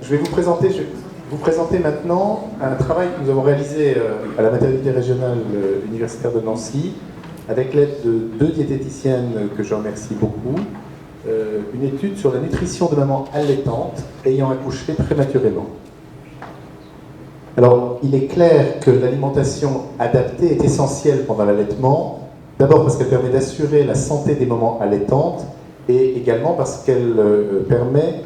je vais vous présenter maintenant un travail que nous avons réalisé à la maternité régionale universitaire de Nancy, avec l'aide de 2 diététiciennes que je remercie beaucoup, une étude sur la nutrition de mamans allaitantes ayant accouché prématurément. Alors, il est clair que l'alimentation adaptée est essentielle pendant l'allaitement, d'abord parce qu'elle permet d'assurer la santé des mamans allaitantes, et également parce qu'elle permet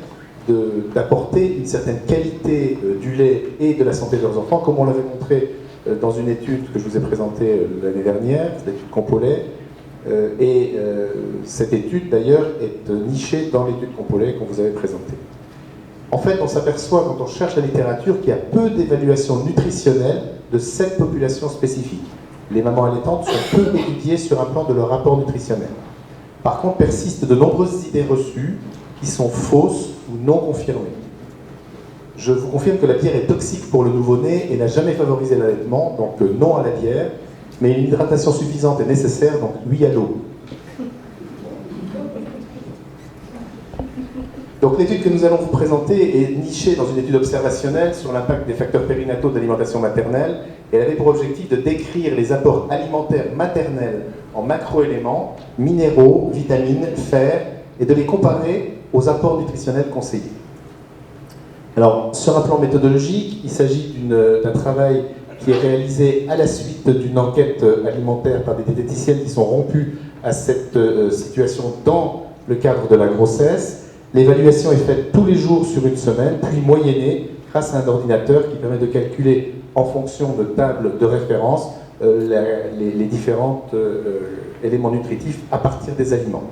d'apporter une certaine qualité du lait et de la santé de leurs enfants, comme on l'avait montré dans une étude que je vous ai présentée l'année dernière, l'étude Compolet. Cette étude, d'ailleurs, est nichée dans l'étude Compolet qu'on vous avait présentée. En fait, on s'aperçoit, quand on cherche la littérature, qu'il y a peu d'évaluations nutritionnelles de cette population spécifique. Les mamans allaitantes sont peu étudiées sur un plan de leur rapport nutritionnel. Par contre, persistent de nombreuses idées reçues qui sont fausses ou non confirmées. Je vous confirme que la bière est toxique pour le nouveau-né et n'a jamais favorisé l'allaitement, donc non à la bière, mais une hydratation suffisante est nécessaire, donc oui à l'eau. Donc l'étude que nous allons vous présenter est nichée dans une étude observationnelle sur l'impact des facteurs périnataux de l'alimentation maternelle, et elle avait pour objectif de décrire les apports alimentaires maternels en macroéléments, minéraux, vitamines, fer, et de les comparer aux apports nutritionnels conseillés. Alors, sur un plan méthodologique, il s'agit d'un travail qui est réalisé à la suite d'une enquête alimentaire par des diététiciennes qui sont rompues à cette situation dans le cadre de la grossesse. L'évaluation est faite tous les jours sur une semaine, puis moyennée grâce à un ordinateur qui permet de calculer en fonction de tables de référence les différents éléments nutritifs à partir des aliments.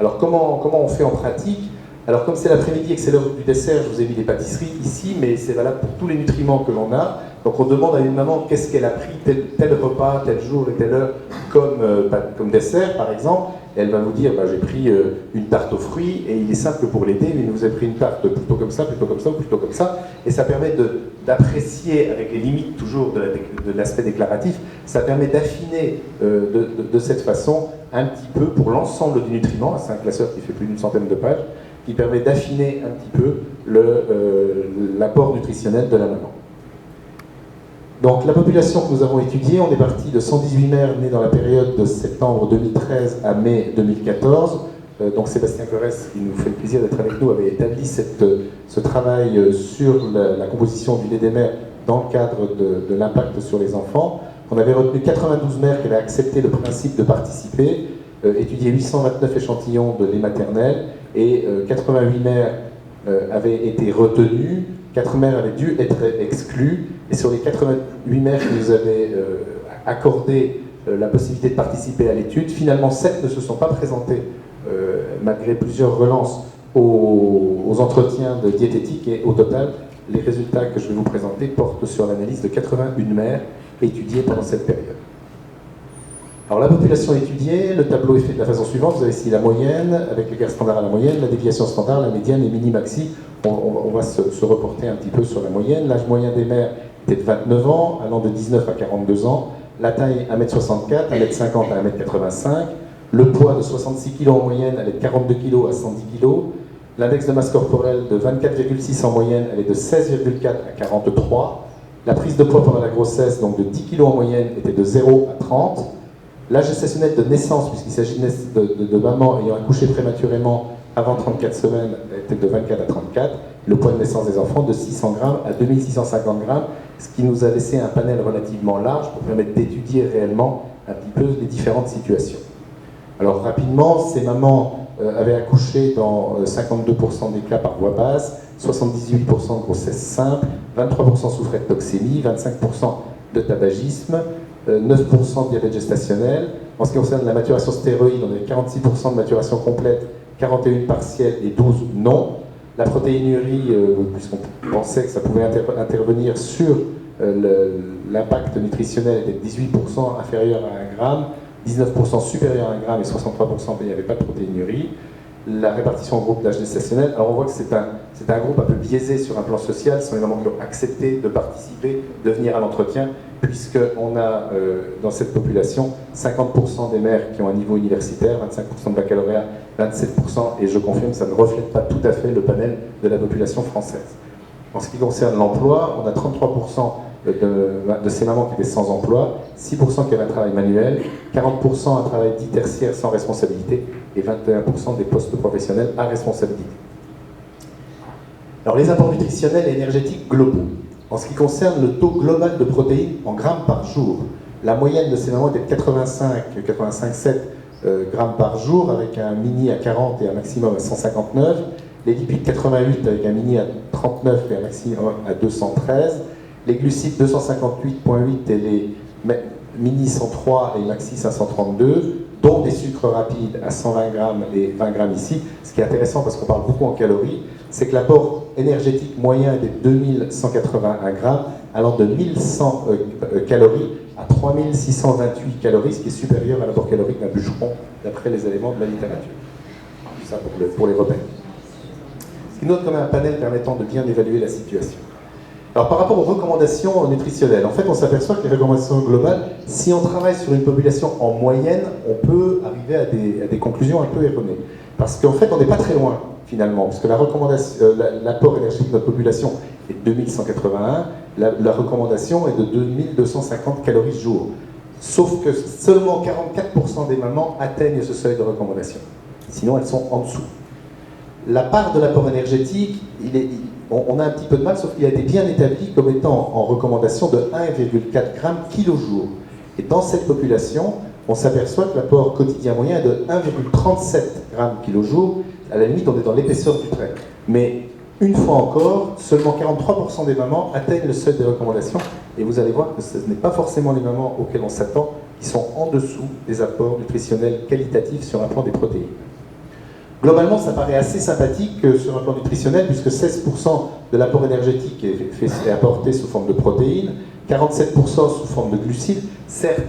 Alors comment on fait en pratique? Alors comme c'est l'après-midi et que c'est l'heure du dessert, je vous ai mis des pâtisseries ici, mais c'est valable pour tous les nutriments que l'on a. Donc on demande à une maman qu'est-ce qu'elle a pris tel repas, tel jour et telle heure comme dessert par exemple. Et elle va vous dire j'ai pris une tarte aux fruits, et il est simple pour l'aider, mais vous avez pris une tarte plutôt comme ça, plutôt comme ça, ou plutôt comme ça. Et ça permet d'apprécier, avec les limites toujours de l'aspect déclaratif, ça permet d'affiner de cette façon un petit peu pour l'ensemble du nutriment. C'est un classeur qui fait plus d'une centaine de pages, qui permet d'affiner un petit peu l'apport nutritionnel de la maman. Donc la population que nous avons étudiée, on est parti de 118 mères nées dans la période de septembre 2013 à mai 2014. Donc Sébastien Corrès, qui nous fait le plaisir d'être avec nous, avait établi ce travail sur la composition du lait des mères dans le cadre de l'impact sur les enfants. On avait retenu 92 mères qui avaient accepté le principe de participer, étudié 829 échantillons de lait maternel, et 88 mères avaient été retenues, 4 mères avaient dû être exclues, et sur les 88 mères qui nous avaient accordé la possibilité de participer à l'étude, finalement 7 ne se sont pas présentées malgré plusieurs relances aux entretiens de diététique, et au total, les résultats que je vais vous présenter portent sur l'analyse de 81 mères étudiées pendant cette période. Alors la population étudiée, le tableau est fait de la façon suivante. Vous avez ici la moyenne, avec l'écart standard à la moyenne, la déviation standard, la médiane et mini-maxi. On va se reporter un petit peu sur la moyenne. L'âge moyen des mères était de 29 ans, allant de 19 à 42 ans. La taille 1m64, 1m50 à 1m85. Le poids de 66 kg en moyenne, elle est de 42 kg à 110 kg. L'index de masse corporelle de 24,6 en moyenne, elle est de 16,4 à 43. La prise de poids pendant la grossesse, donc de 10 kg en moyenne, était de 0 à 30. L'âge gestationnel de naissance, puisqu'il s'agit de mamans ayant accouché prématurément avant 34 semaines, était de 24 à 34. Le poids de naissance des enfants de 600 grammes à 2650 grammes, ce qui nous a laissé un panel relativement large pour permettre d'étudier réellement un petit peu les différentes situations. Alors rapidement, ces mamans avaient accouché dans 52% des cas par voie basse, 78% de grossesse simple, 23% souffraient de toxémie, 25% de tabagisme, 9% de diabète gestationnel. En ce qui concerne la maturation stéroïde, on avait 46% de maturation complète, 41 partielle et 12 non. La protéinurie, puisqu'on pensait que ça pouvait intervenir sur l'impact nutritionnel, était 18% inférieur à 1 gramme, 19% supérieur à 1 gramme et 63% il n'y avait pas de protéinurie. La répartition en groupe d'âge gestationnel, alors on voit que c'est un groupe un peu biaisé sur un plan social. Ce sont les mamans qui ont accepté de participer, de venir à l'entretien, puisqu'on a dans cette population 50% des mères qui ont un niveau universitaire, 25% de baccalauréat, 27%, et je confirme que ça ne reflète pas tout à fait le panel de la population française. En ce qui concerne l'emploi, on a 33% de ces mamans qui étaient sans emploi, 6% qui avaient un travail manuel, 40% un travail dit tertiaire sans responsabilité et 21% des postes professionnels à responsabilité. Alors les apports nutritionnels et énergétiques globaux. En ce qui concerne le taux global de protéines en grammes par jour, la moyenne de ces mamans était de 85,7 grammes par jour, avec un mini à 40 et un maximum à 159. Les lipides 88 avec un mini à 39 et un maximum à 213. Les glucides 258,8 et les mini 103 et maxi 532, dont des sucres rapides à 120 grammes et 20 grammes ici. Ce qui est intéressant parce qu'on parle beaucoup en calories, c'est que l'apport énergétique moyen est de 2181 grammes, allant de 1100 calories à 3628 calories, ce qui est supérieur à l'apport calorique d'un bûcheron, d'après les éléments de la littérature. Ça pour les repères. Ce qui nous donne quand même un panel permettant de bien évaluer la situation. Alors par rapport aux recommandations nutritionnelles, en fait on s'aperçoit que les recommandations globales, si on travaille sur une population en moyenne, on peut arriver à des conclusions un peu erronées. Parce qu'en fait on n'est pas très loin finalement, puisque l'apport énergétique de notre population est de 2181, la recommandation est de 2250 calories jour. Sauf que seulement 44% des mamans atteignent ce seuil de recommandation. Sinon elles sont en dessous. La part de l'apport énergétique, on a un petit peu de mal, sauf qu'il a été bien établi comme étant en recommandation de 1,4 g kilo jour. Et dans cette population, on s'aperçoit que l'apport quotidien moyen est de 1,37 g kilo jour. À la limite, on est dans l'épaisseur du trait. Mais une fois encore, seulement 43% des mamans atteignent le seuil des recommandations. Et vous allez voir que ce n'est pas forcément les mamans auxquelles on s'attend qui sont en dessous des apports nutritionnels qualitatifs sur un plan des protéines. Globalement, ça paraît assez sympathique sur un plan nutritionnel, puisque 16% de l'apport énergétique est apporté sous forme de protéines, 47% sous forme de glucides, certes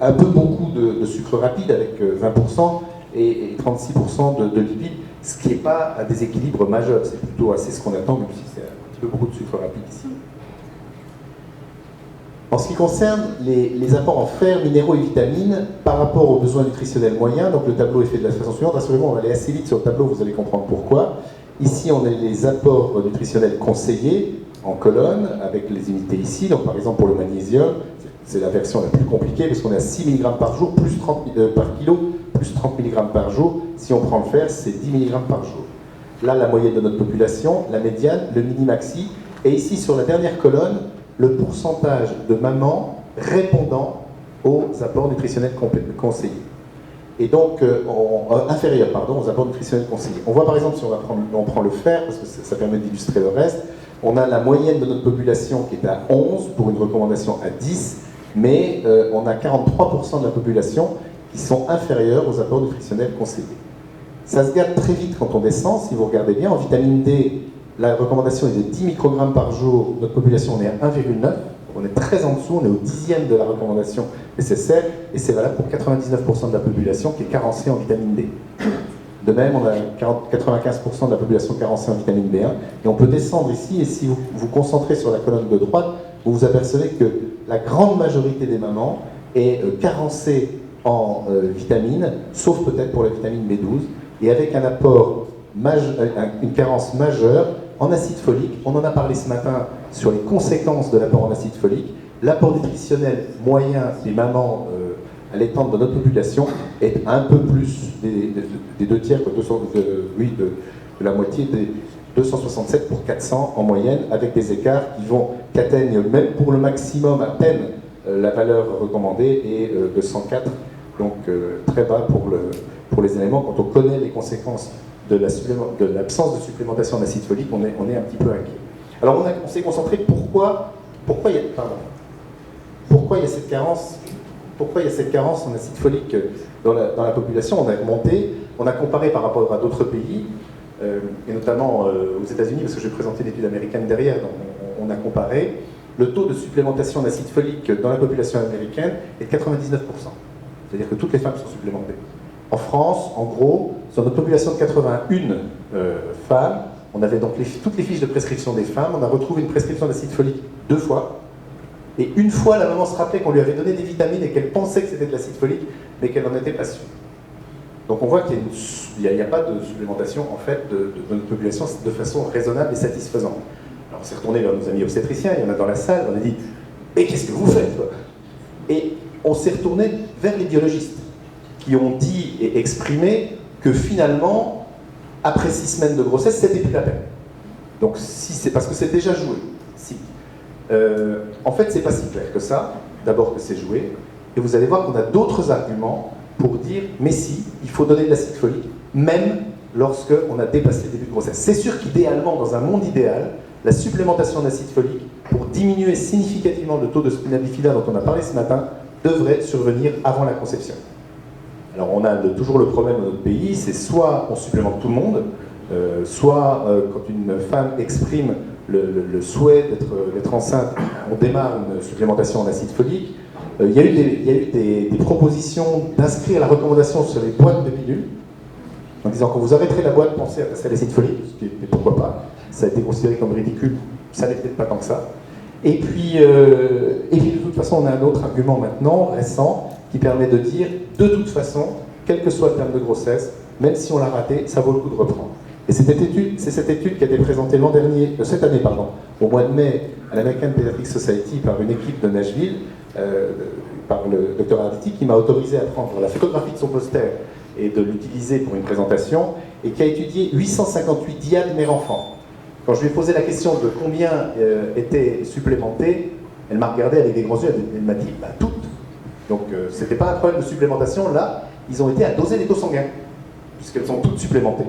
un peu beaucoup de sucre rapide avec 20% et 36% de lipides, ce qui n'est pas un déséquilibre majeur, c'est plutôt assez ce qu'on attend, même si c'est un petit peu beaucoup de sucre rapide ici. En ce qui concerne les apports en fer, minéraux et vitamines par rapport aux besoins nutritionnels moyens, donc le tableau est fait de la façon suivante. Rassurez-vous, on va aller assez vite sur le tableau, vous allez comprendre pourquoi. Ici, on a les apports nutritionnels conseillés en colonne, avec les unités ici. Donc par exemple pour le magnésium, c'est la version la plus compliquée, parce qu'on est à 6 mg par jour, par kilo, plus 30 mg par jour. Si on prend le fer, c'est 10 mg par jour. Là, la moyenne de notre population, la médiane, le mini-maxi. Et ici, sur la dernière colonne, le pourcentage de mamans répondant aux apports nutritionnels conseillés. Et donc, inférieurs aux apports nutritionnels conseillés. On voit par exemple, si on prend le fer, parce que ça permet d'illustrer le reste, on a la moyenne de notre population qui est à 11 pour une recommandation à 10, mais on a 43% de la population qui sont inférieurs aux apports nutritionnels conseillés. Ça se garde très vite quand on descend, si vous regardez bien. En vitamine D, la recommandation est de 10 microgrammes par jour, notre population on est à 1,9, on est très en dessous, on est au 10e de la recommandation nécessaire, et c'est valable pour 99% de la population qui est carencée en vitamine D. De même, on a 95% de la population carencée en vitamine B1, et on peut descendre ici, et si vous vous concentrez sur la colonne de droite, vous vous apercevez que la grande majorité des mamans est carencée en vitamines, sauf peut-être pour la vitamine B12, et avec un apport, une carence majeure en acide folique. On en a parlé ce matin sur les conséquences de l'apport en acide folique. L'apport nutritionnel moyen des mamans allaitantes de notre population est un peu plus des deux tiers, de la moitié des 267 pour 400 en moyenne, avec des écarts qui atteignent même pour le maximum à peine la valeur recommandée et de 104, donc très bas pour les éléments. Quand on connaît les conséquences de l'absence de supplémentation en acide folique, on est un petit peu inquiet. Alors on s'est concentré pourquoi il y a cette carence. Pourquoi il y a cette carence en acide folique dans la population? On a remonté, on a comparé par rapport à d'autres pays, et notamment aux États-Unis, parce que je vais présenter l'étude américaine derrière, donc on a comparé. Le taux de supplémentation en acide folique dans la population américaine est de 99%. C'est-à-dire que toutes les femmes sont supplémentées. En France, en gros, sur notre population de 81 femmes, on avait donc toutes les fiches de prescription des femmes, on a retrouvé une prescription d'acide folique 2 fois, et une fois la maman se rappelait qu'on lui avait donné des vitamines et qu'elle pensait que c'était de l'acide folique, mais qu'elle n'en était pas sûre. Donc on voit qu'il n'y a pas de supplémentation en fait de notre population de façon raisonnable et satisfaisante. Alors on s'est retourné vers nos amis obstétriciens, il y en a dans la salle, on a dit « Mais qu'est-ce que vous faites ?» Et on s'est retourné vers les biologistes, qui ont dit et exprimé que finalement, après 6 semaines de grossesse, c'était plus la peine. Donc si c'est parce que c'est déjà joué. Si. En fait, c'est pas si clair que ça. D'abord que c'est joué, et vous allez voir qu'on a d'autres arguments pour dire mais si, il faut donner de l'acide folique, même lorsqu'on a dépassé le début de grossesse. C'est sûr qu'idéalement, dans un monde idéal, la supplémentation d'acide folique pour diminuer significativement le taux de spina bifida dont on a parlé ce matin devrait survenir avant la conception. Alors on a toujours le problème dans notre pays, c'est soit on supplémente tout le monde, soit quand une femme exprime le souhait d'être enceinte, on démarre une supplémentation en acide folique. Il y a eu des propositions d'inscrire la recommandation sur les boîtes de pilules, en disant quand vous arrêterez la boîte, pensez à passer à l'acide folique, et pourquoi pas, ça a été considéré comme ridicule, ça n'est peut-être pas tant que ça. Et puis de toute façon, on a un autre argument maintenant, récent, qui permet de dire, de toute façon, quel que soit le terme de grossesse, même si on l'a raté, ça vaut le coup de reprendre. Et c'est cette étude qui a été présentée cette année, au mois de mai, à l'American Pediatric Society par une équipe de Nashville, par le Dr Arditi, qui m'a autorisé à prendre la photographie de son poster et de l'utiliser pour une présentation, et qui a étudié 858 diades mère-enfant. Quand je lui ai posé la question de combien étaient supplémentés, elle m'a regardé avec des grands yeux, elle m'a dit bah, toutes. Donc c'était pas un problème de supplémentation, là, ils ont été à doser les taux sanguins, puisqu'elles sont toutes supplémentées.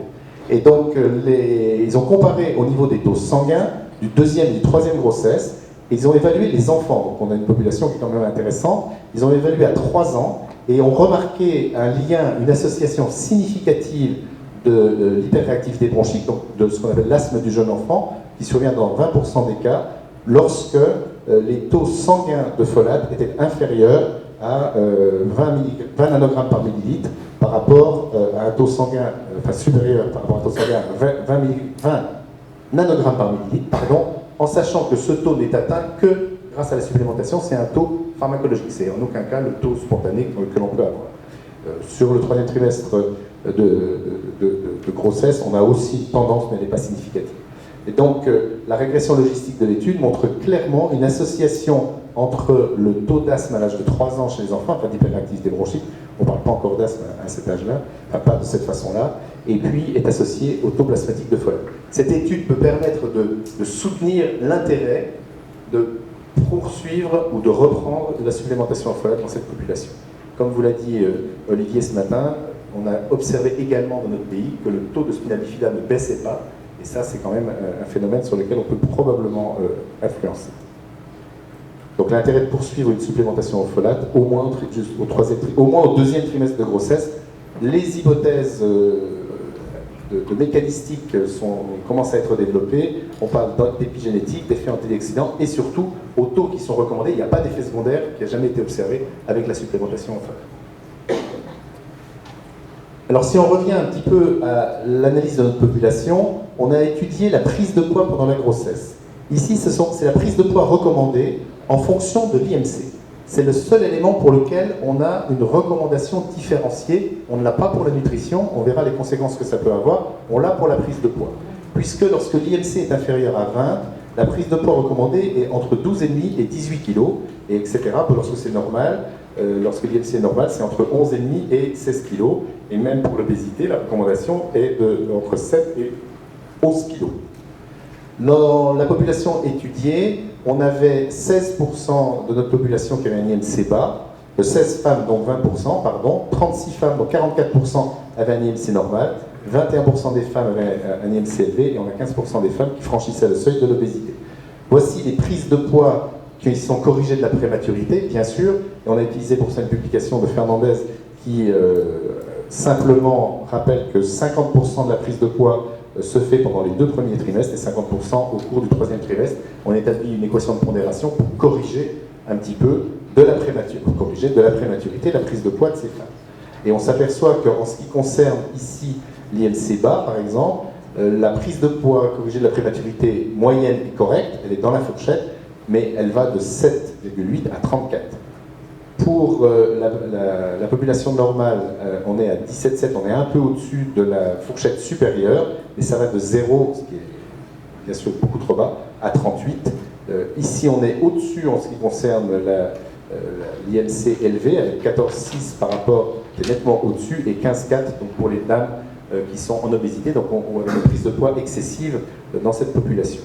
Et donc ils ont comparé au niveau des taux sanguins du deuxième et du troisième grossesse, et ils ont évalué les enfants. Donc on a une population qui est quand même intéressante. Ils ont évalué à 3 ans et ont remarqué un lien, une association significative de l'hyperréactivité bronchique, donc de ce qu'on appelle l'asthme du jeune enfant, qui survient dans 20% des cas, lorsque les taux sanguins de folate étaient inférieurs à 20 nanogrammes par millilitre par rapport à un taux sanguin, supérieur par rapport à un taux sanguin à 20 nanogrammes par millilitre, en sachant que ce taux n'est atteint que grâce à la supplémentation, c'est un taux pharmacologique, c'est en aucun cas le taux spontané que l'on peut avoir. Sur le 3e trimestre de grossesse, on a aussi une tendance, mais elle n'est pas significative. Et donc, la régression logistique de l'étude montre clairement une association entre le taux d'asthme à l'âge de 3 ans chez les enfants, enfin d'hyperactivité bronchique, on ne parle pas encore d'asthme à cet âge-là, enfin pas de cette façon-là, et puis est associé au taux plasmatique de folate. Cette étude peut permettre de soutenir l'intérêt de poursuivre ou de reprendre la supplémentation en folate dans cette population. Comme vous l'a dit Olivier ce matin, on a observé également dans notre pays que le taux de spina bifida ne baissait pas, et ça c'est quand même un phénomène sur lequel on peut probablement influencer. Donc l'intérêt de poursuivre une supplémentation en folate, au moins au 2e trimestre de grossesse. Les hypothèses de mécanistiques commencent à être développées. On parle d'épigénétique, d'effets antioxydants et surtout aux taux qui sont recommandés. Il n'y a pas d'effet secondaire qui a jamais été observé avec la supplémentation en folate. Alors si on revient un petit peu à l'analyse de notre population, on a étudié la prise de poids pendant la grossesse. Ici, c'est la prise de poids recommandée en fonction de l'IMC. C'est le seul élément pour lequel on a une recommandation différenciée. On ne l'a pas pour la nutrition, on verra les conséquences que ça peut avoir, on l'a pour la prise de poids. Puisque lorsque l'IMC est inférieur à 20, la prise de poids recommandée est entre 12,5 et 18 kg, et etc. Lorsque c'est normal, lorsque l'IMC est normal, c'est entre 11,5 et 16 kg, et même pour l'obésité, la recommandation est entre 7 et 11 kg. Dans la population étudiée, on avait 16% de notre population qui avait un IMC bas, 16 femmes, donc 20%, 36 femmes, donc 44% avaient un IMC normal, 21% des femmes avaient un IMC élevé, et on a 15% des femmes qui franchissaient le seuil de l'obésité. Voici les prises de poids qui sont corrigées de la prématurité, bien sûr, et on a utilisé pour ça une publication de Fernandez qui simplement rappelle que 50% de la prise de poids se fait pendant les 2 premiers trimestres et 50% au cours du 3e trimestre. On établit une équation de pondération pour corriger un petit peu de la prématurité, la prise de poids de ces femmes. Et on s'aperçoit qu'en ce qui concerne ici l'IMC bas, par exemple, la prise de poids corrigée de la prématurité moyenne est correcte, elle est dans la fourchette, mais elle va de 7,8 à 34. Pour la population normale, on est à 17,7, on est un peu au-dessus de la fourchette supérieure, mais ça va de 0, ce qui est bien sûr beaucoup trop bas, à 38. Ici, on est au-dessus en ce qui concerne l'IMC élevé, avec 14,6 par rapport, c'est nettement au-dessus, et 15,4 donc pour les dames qui sont en obésité. Donc on a une prise de poids excessive dans cette population.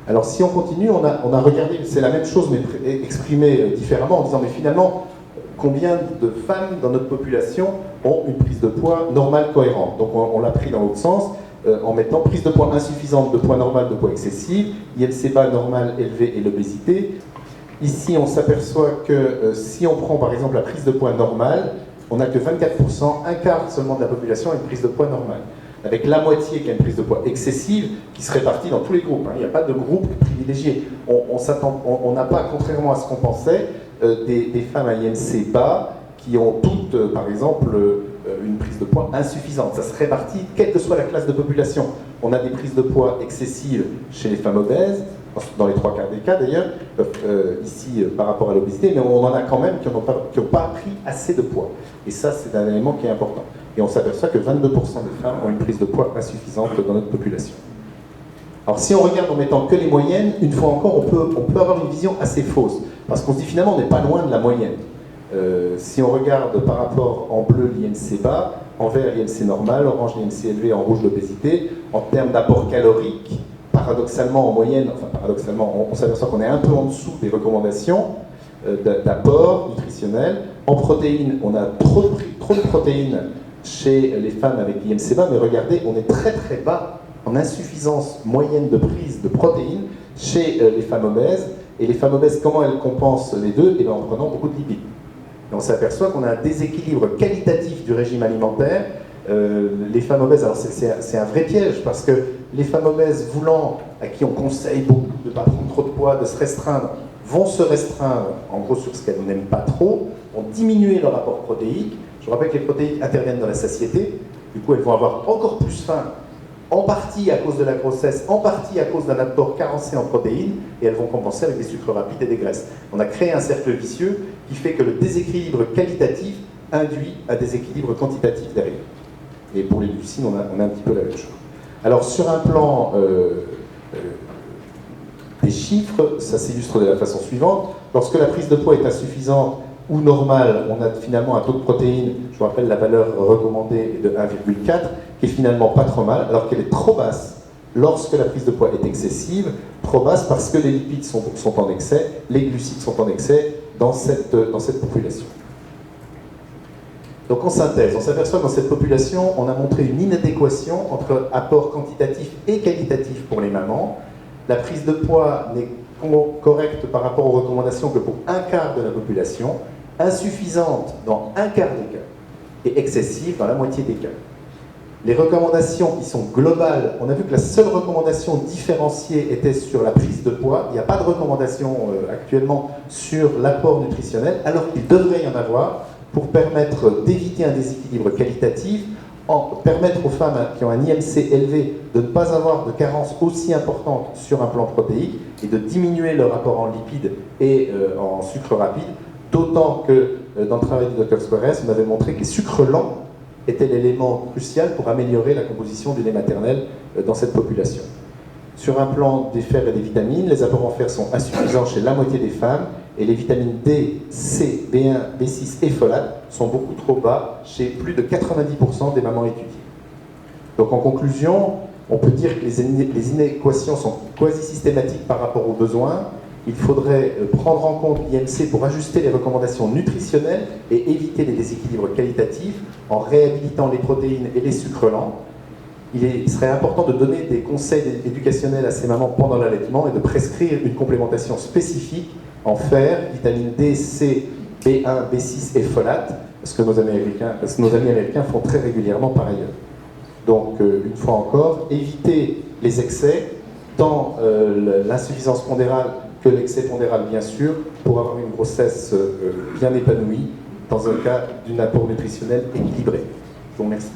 Alors si on continue, on a regardé, c'est la même chose mais exprimée différemment, en disant mais finalement, combien de femmes dans notre population ont une prise de poids normale cohérente? Donc on l'a pris dans l'autre sens, en mettant prise de poids insuffisante, de poids normal, de poids excessif, IMC bas, normal, élevé et l'obésité. Ici, on s'aperçoit que si on prend par exemple la prise de poids normale, on n'a que 24%, un quart seulement de la population a une prise de poids normale. Avec la moitié qui a une prise de poids excessive, qui se répartit dans tous les groupes. Il n'y a pas de groupe privilégié. On n'a pas, contrairement à ce qu'on pensait, des femmes à IMC bas qui ont toutes, par exemple, une prise de poids insuffisante. Ça se répartit, quelle que soit la classe de population. On a des prises de poids excessives chez les femmes obèses, dans les 3 quarts des cas d'ailleurs, ici par rapport à l'obésité, mais on en a quand même qui n'ont pas pris assez de poids. Et ça, c'est un élément qui est important. Et on s'aperçoit que 22% des femmes ont une prise de poids insuffisante dans notre population. Alors si on regarde en mettant que les moyennes, une fois encore, on peut avoir une vision assez fausse. Parce qu'on se dit finalement, on n'est pas loin de la moyenne. Si on regarde par rapport en bleu l'IMC bas, en vert l'IMC normal, orange l'IMC élevé, en rouge l'obésité, en termes d'apport calorique, paradoxalement en moyenne, enfin paradoxalement, on s'aperçoit qu'on est un peu en dessous des recommandations d'apport nutritionnel. En protéines, on a trop de protéines chez les femmes avec l'IMC bas, mais regardez, on est très très bas en insuffisance moyenne de prise de protéines chez les femmes obèses. Et les femmes obèses, comment elles compensent les deux? En prenant beaucoup de lipides. Et on s'aperçoit qu'on a un déséquilibre qualitatif du régime alimentaire. Les femmes obèses, alors c'est un vrai piège, parce que les femmes obèses à qui on conseille beaucoup de ne pas prendre trop de poids, de se restreindre, vont se restreindre, en gros, sur ce qu'elles n'aiment pas trop, vont diminuer leur apport protéique. Je vous rappelle que les protéines interviennent dans la satiété, du coup elles vont avoir encore plus faim, en partie à cause de la grossesse, en partie à cause d'un apport carencé en protéines, et elles vont compenser avec des sucres rapides et des graisses. On a créé un cercle vicieux qui fait que le déséquilibre qualitatif induit un déséquilibre quantitatif derrière. Et pour les glucides, on a un petit peu la même chose. Alors sur un plan des chiffres, ça s'illustre de la façon suivante. Lorsque la prise de poids est insuffisante ou normale, on a finalement un taux de protéines, je vous rappelle la valeur recommandée est de 1,4, qui est finalement pas trop mal, alors qu'elle est trop basse lorsque la prise de poids est excessive, trop basse parce que les lipides sont en excès, les glucides sont en excès dans cette population. Donc en synthèse, on s'aperçoit que dans cette population, on a montré une inadéquation entre apport quantitatif et qualitatif pour les mamans. La prise de poids n'est correcte par rapport aux recommandations que pour un quart de la population, insuffisante dans un quart des cas et excessive dans la moitié des cas. Les recommandations qui sont globales, on a vu que la seule recommandation différenciée était sur la prise de poids. Il n'y a pas de recommandation actuellement sur l'apport nutritionnel, alors qu'il devrait y en avoir pour permettre d'éviter un déséquilibre qualitatif, permettre aux femmes qui ont un IMC élevé de ne pas avoir de carence aussi importante sur un plan protéique et de diminuer leur apport en lipides et en sucre rapide, d'autant que dans le travail du Dr Squares, on avait montré que les sucres lents étaient l'élément crucial pour améliorer la composition du lait maternel dans cette population. Sur un plan des fers et des vitamines, les apports en fer sont insuffisants chez la moitié des femmes et les vitamines D, C, B1, B6 et folate sont beaucoup trop bas chez plus de 90% des mamans étudiées. Donc en conclusion, on peut dire que les inéquations sont quasi systématiques par rapport aux besoins. Il faudrait prendre en compte l'IMC pour ajuster les recommandations nutritionnelles et éviter les déséquilibres qualitatifs en réhabilitant les protéines et les sucres lents. Il serait important de donner des conseils éducationnels à ces mamans pendant l'allaitement et de prescrire une complémentation spécifique en fer, vitamine D, C, B1, B6 et folate, ce que nos amis américains font très régulièrement par ailleurs. Donc, une fois encore, éviter les excès, tant l'insuffisance pondérale que l'excès pondéral, bien sûr, pour avoir une grossesse bien épanouie, dans un cas d'un apport nutritionnel équilibré. Je vous remercie.